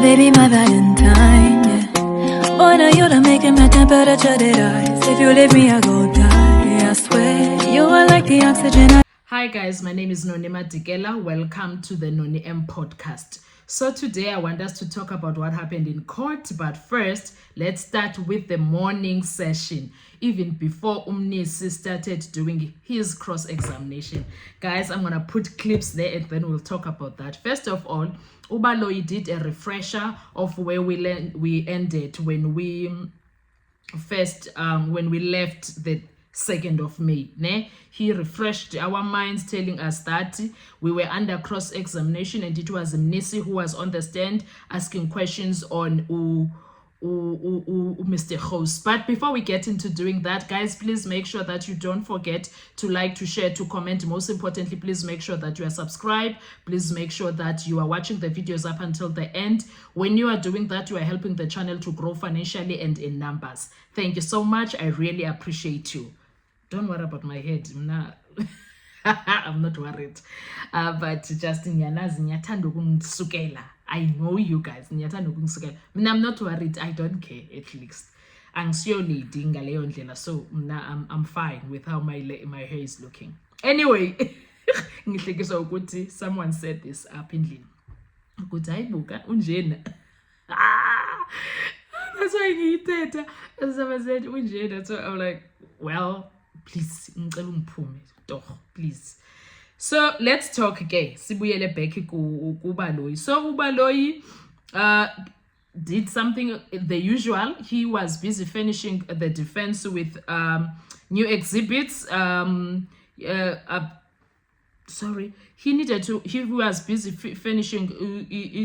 baby, my Valentine, yeah. Boy, now you're making my temperature rise. If you leave me, I go die. I swear, you are like the oxygen. Hi guys, my name is Noni Madikela. Welcome to the Noni M podcast. So today I want us to talk about what happened in court, but first let's start with the morning session, even before Umnisi started doing his cross-examination. Guys, I'm gonna put clips there and then we'll talk about that. First of all, Ubaloyi did a refresher of where we ended when we left the 2nd of May. He refreshed our minds, telling us that we were under cross-examination and it was Mnisi who was on the stand asking questions on Mr. Host. But before we get into doing that, guys, please make sure that you don't forget to like, to share, to comment. Most importantly, please make sure that you are subscribed. Please make sure that you are watching the videos up until the end. When you are doing that, you are helping the channel to grow financially and in numbers. Thank you so much. I really appreciate you. Don't worry about my head. I'm not worried. But just I know you guys. I'm not worried. I don't care, at least. So I'm fine with how my hair is looking. Anyway, someone said this up in Lin. That's why he did. Someone said unjena. So I'm like, well, please, please. So let's talk again. Sibuyele back ku Ubaloyi. So Ubaloyi did something the usual. He was busy finishing the defense with new exhibits. He was busy finishing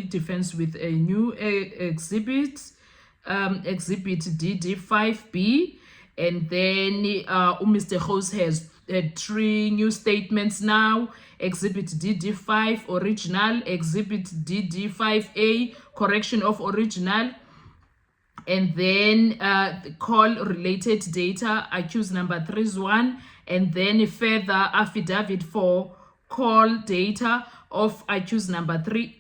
defense with a new exhibit, exhibit DD5B. And then Mr. Host has 3 new statements now. Exhibit DD5 original, exhibit DD5A correction of original, and then the call related data accused number 3 is 1, and then further affidavit for call data of accused number 3,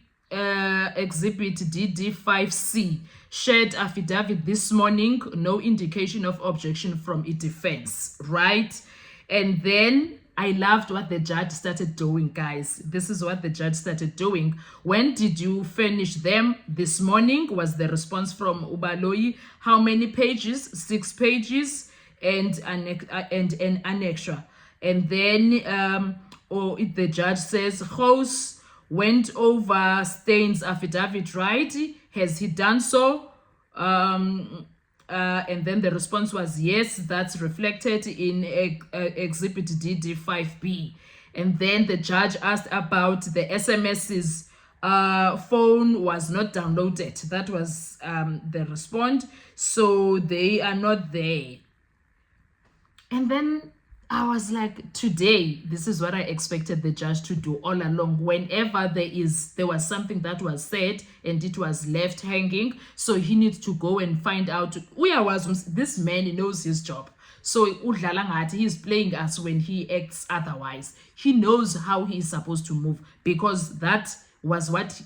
exhibit DD5C. Shared affidavit this morning, no indication of objection from its defense, right? And then I loved what the judge started doing, guys. This is what the judge started doing. When did you finish them? This morning was the response from Ubaloyi. How many pages? 6 pages and an annexure. And then the judge says, Host went over Stain's affidavit, right? Has he done so? And then the response was yes, that's reflected in exhibit DD5B. And then the judge asked about the SMS's phone was not downloaded. That was the response. So they are not there. And then I was like, today, this is what I expected the judge to do all along. Whenever there was something that was said and it was left hanging, so he needs to go and find out. This man knows his job. So he's playing us when he acts otherwise. He knows how he is supposed to move, because that was what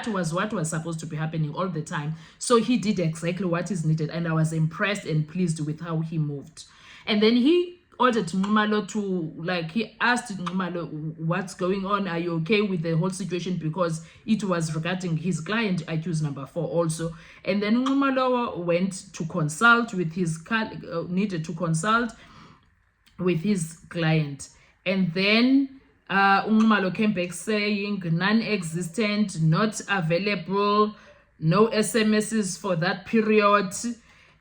was supposed to be happening all the time. So he did exactly what is needed, and I was impressed and pleased with how he moved. And then he ordered Nxumalo he asked Nxumalo, what's going on? Are you okay with the whole situation? Because it was regarding his client, accused number 4 also. And then Nxumalo went to consult with needed to consult with his client. And then Nxumalo came back saying non-existent, not available, no SMSs for that period.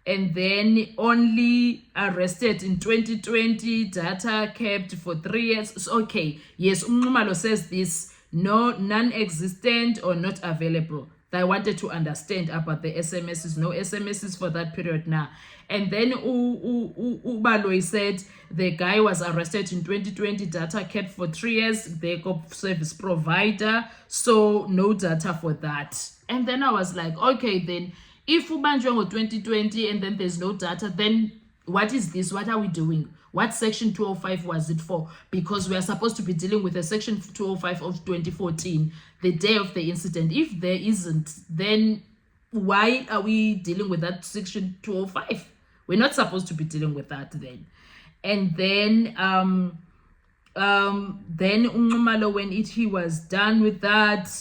And then only arrested in 2020, data kept for 3 years. So, okay, yes, Nxumalo says this, no, non-existent or not available. I wanted to understand about the SMSs, no SMSs for that period now. And then Ubaloyi said the guy was arrested in 2020, data kept for 3 years, they got service provider, so no data for that. And then I was like, okay, then if Ubanjwa 2020 and then there's no data, then what is this? What are we doing? What section 205 was it for? Because we are supposed to be dealing with a section 205 of 2014, the day of the incident. If there isn't, then why are we dealing with that section 205? We're not supposed to be dealing with that then. And then Umalo, when he was done with that,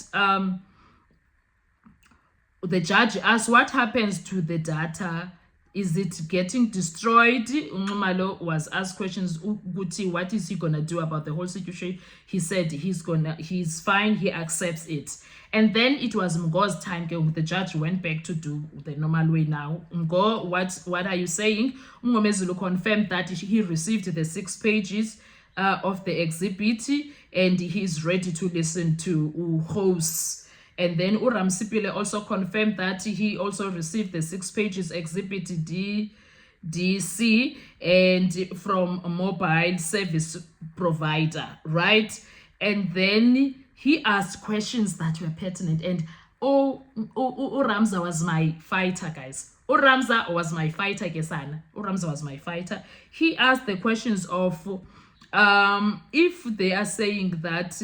the judge asked, what happens to the data? Is it getting destroyed? Umalo was asked questions. Uguti, what is he gonna do about the whole situation? He said he's fine, he accepts it. And then it was Mgo's time. The judge went back to do the normal way now. Mgo, what are you saying? Mngomezulu confirmed that he received the 6 pages of the exhibit and he's ready to listen to hosts. And then ROMOSELEPELE also confirmed that he also received the 6 pages exhibit DC and from a mobile service provider, right? And then he asked questions that were pertinent. And Ramza was my fighter, guys. Ramza was my fighter, Kesana. Ramza was my fighter. He asked the questions of if they are saying that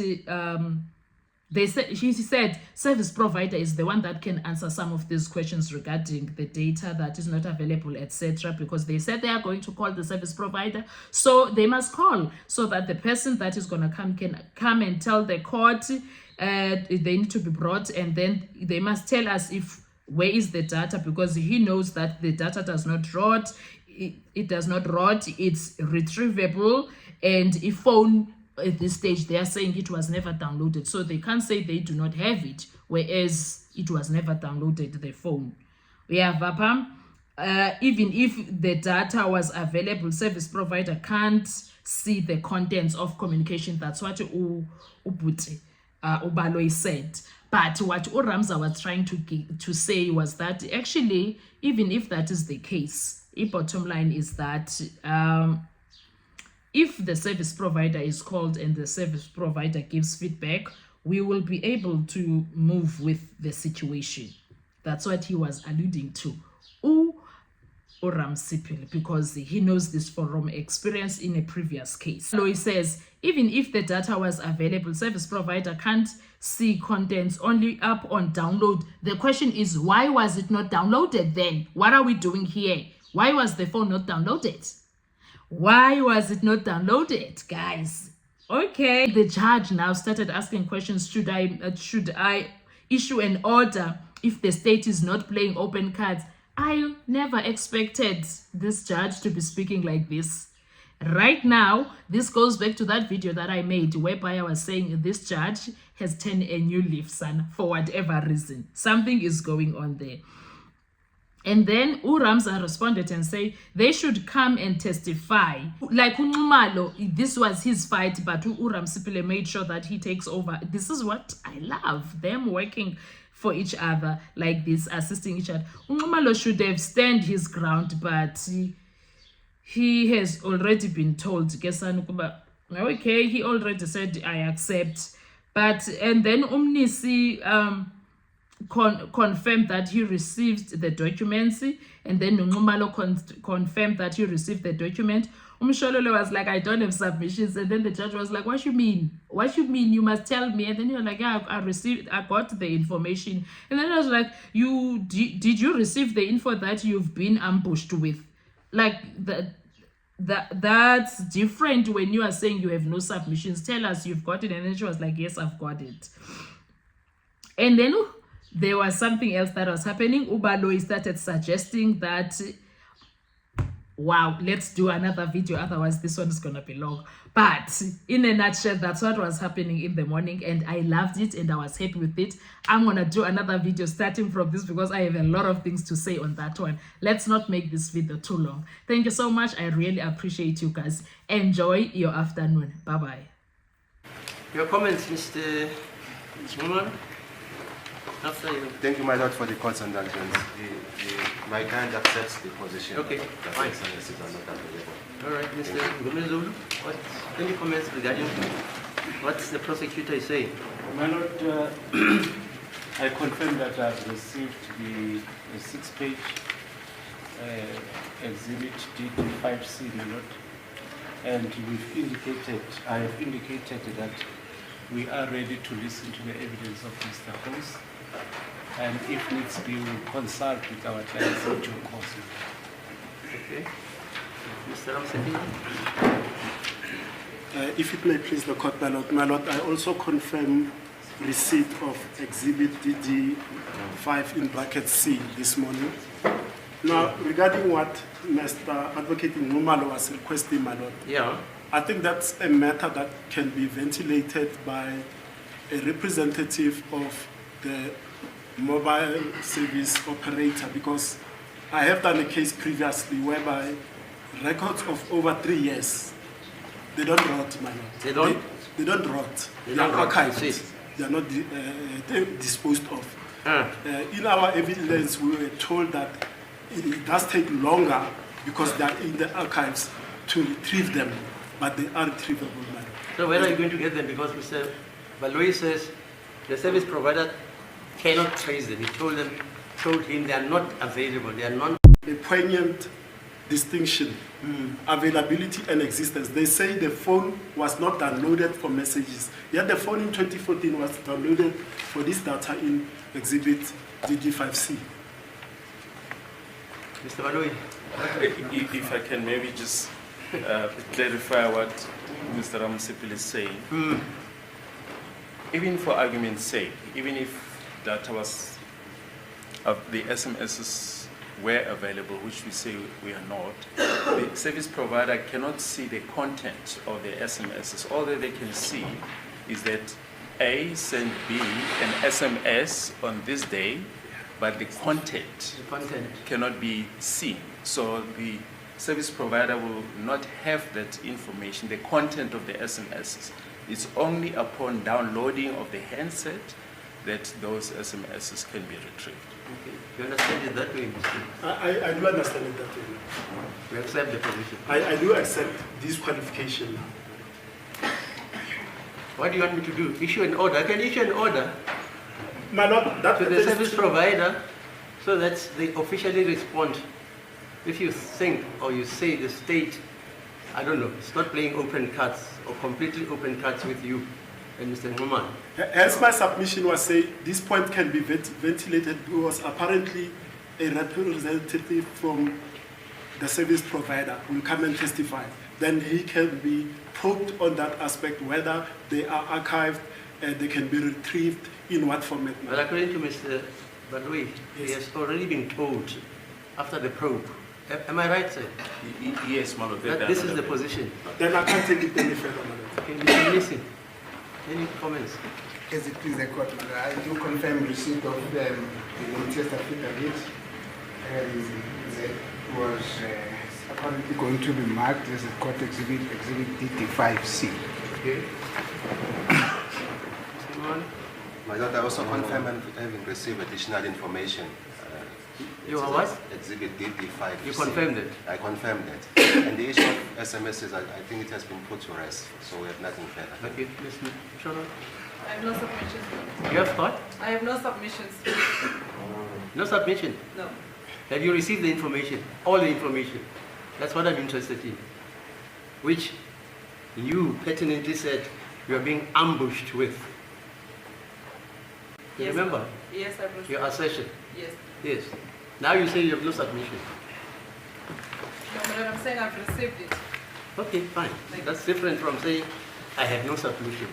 he said service provider is the one that can answer some of these questions regarding the data that is not available, etc., because they said they are going to call the service provider, so they must call so that the person that is going to come can come and tell the court they need to be brought, and then they must tell us if where is the data, because he knows that the data does not rot, it does not rot, it's retrievable, and if phone at this stage they are saying it was never downloaded, so they can't say they do not have it, whereas it was never downloaded, the phone. Even if the data was available, service provider can't see the contents of communication. That's what Ubaloy said. But what Ramza was trying to say was that actually, even if that is the case, the bottom line is that if the service provider is called and the service provider gives feedback, we will be able to move with the situation. That's what he was alluding to. ROMOSELEPELE, because he knows this from experience in a previous case. So he says, even if the data was available, service provider can't see contents, only up on download. The question is, why was it not downloaded then? What are we doing here? Why was the phone not downloaded? Why was it not downloaded, guys? Okay, the judge now started asking questions. Should I issue an order if the state is not playing open cards? I never expected this judge to be speaking like this. Right now, this goes back to that video that I made whereby I was saying this judge has turned a new leaf, son, for whatever reason. Something is going on there. And then Ramza responded and said they should come and testify. Like Unumalo, this was his fight, but ROMOSELEPELE made sure that he takes over. This is what I love, them working for each other like this, assisting each other. Unumalo should have stand his ground, but he has already been told. Okay, he already said I accept. But and then Umnisi confirmed that he received the documents, and then Nungumalo confirmed that he received the document. Umshololo was like, I don't have submissions, and then the judge was like, what you mean? What you mean? You must tell me. And then you're like, yeah, I got the information. And then I was like, did you receive the info that you've been ambushed with? Like that's different when you are saying you have no submissions. Tell us you've got it. And then she was like, yes, I've got it. And then there was something else that was happening. Ubaloy started suggesting that, wow, let's do another video, otherwise this one is gonna be long. But in a nutshell, that's what was happening in the morning, and I loved it and I was happy with it. I'm gonna do another video starting from this because I have a lot of things to say on that one. Let's not make this video too long. Thank you so much. I really appreciate you guys. Enjoy your afternoon. Bye bye. Your comments, Mr. Zimmerman? Thank you, my lord, for the court's indulgence. My client accepts the position. Okay, fine. All right, Mr. Ngomezulu, any comments regarding what the prosecutor is saying? My lord, I confirm that I've received the 6-page exhibit D5C, my lord. and I have indicated that we are ready to listen to the evidence of Mr. House, and if needs be, we will consult with our clients in due course. Okay. Mr. ROMOSELEPELE? If it may please the court, my lord, I also confirm receipt of exhibit DD5 in bracket C this morning. Now, regarding what Mr. Advocate Numalo was requesting, my lord, Yeah. I think that's a matter that can be ventilated by a representative of the mobile service operator, because I have done a case previously whereby records of over 3 years, they don't rot, my lord. They don't? They don't rot. They They are don't rot, archived. you see. They are not disposed of. Ah. In our evidence, we were told that it does take longer because they are in the archives to retrieve them, but they are retrievable, man. So where are you going to get them? Because Mr. Baloyi says the service provider cannot trace them. He told him they are not available. They are non. A poignant distinction, availability and existence. They say the phone was not downloaded for messages, yet the phone in 2014 was downloaded for this data in exhibit DD5C. Mr. Baloyi? If I can maybe just clarify what Mr. ROMOSELEPELE is saying. Even for argument's sake, even if data was, the SMSs were available, which we say we are not, the service provider cannot see the content of the SMSs. All that they can see is that A sent B an SMS on this day, but the content cannot be seen. So the service provider will not have that information, the content of the SMSs. It's only upon downloading of the handset that those SMSs can be retrieved. Okay. You understand it that way, Mr. I do understand it that way. We accept the position. I do accept this qualification now. What do you want me to do? Issue an order? I can issue an order My lord, that to the service provider so that they officially respond. If you think or you say the state, I don't know, it's not playing open cards or completely open cards with you and Mr. Nguman. As my submission was saying, this point can be ventilated because apparently a representative from the service provider will come and testify. Then he can be probed on that aspect, whether they are archived and they can be retrieved in what format. But according to Mr. Baloyi, he has already been told after the probe. Am I right, sir? Yes, my lord. That this is the position. Then I can't take it any further, my lord. Okay, Mr. Listen. Any comments? As it please the court, I do confirm receipt of the latest affidavit, and that was apparently going to be marked as a court exhibit DD5C. Okay. Mr. Nguman? My lord, I also confirm having received additional information. You are what? Exhibit DD5. You confirmed it? I confirmed it. And the issue of SMSs, I think it has been put to rest, so we have nothing further. Okay, Ms. Shona? I have no submissions. You have what? I have no submissions. No submission? No. Have you received the information? All the information? That's what I'm interested in. Which you pertinently said you are being ambushed with. You Yes, remember? Yes, I've received. Your assertion? Yes. Yes. Now you say you have no submission. No, but I'm saying I've received it. Okay, fine. That's different from saying I have no submission.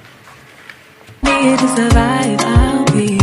Need to survive, I'll be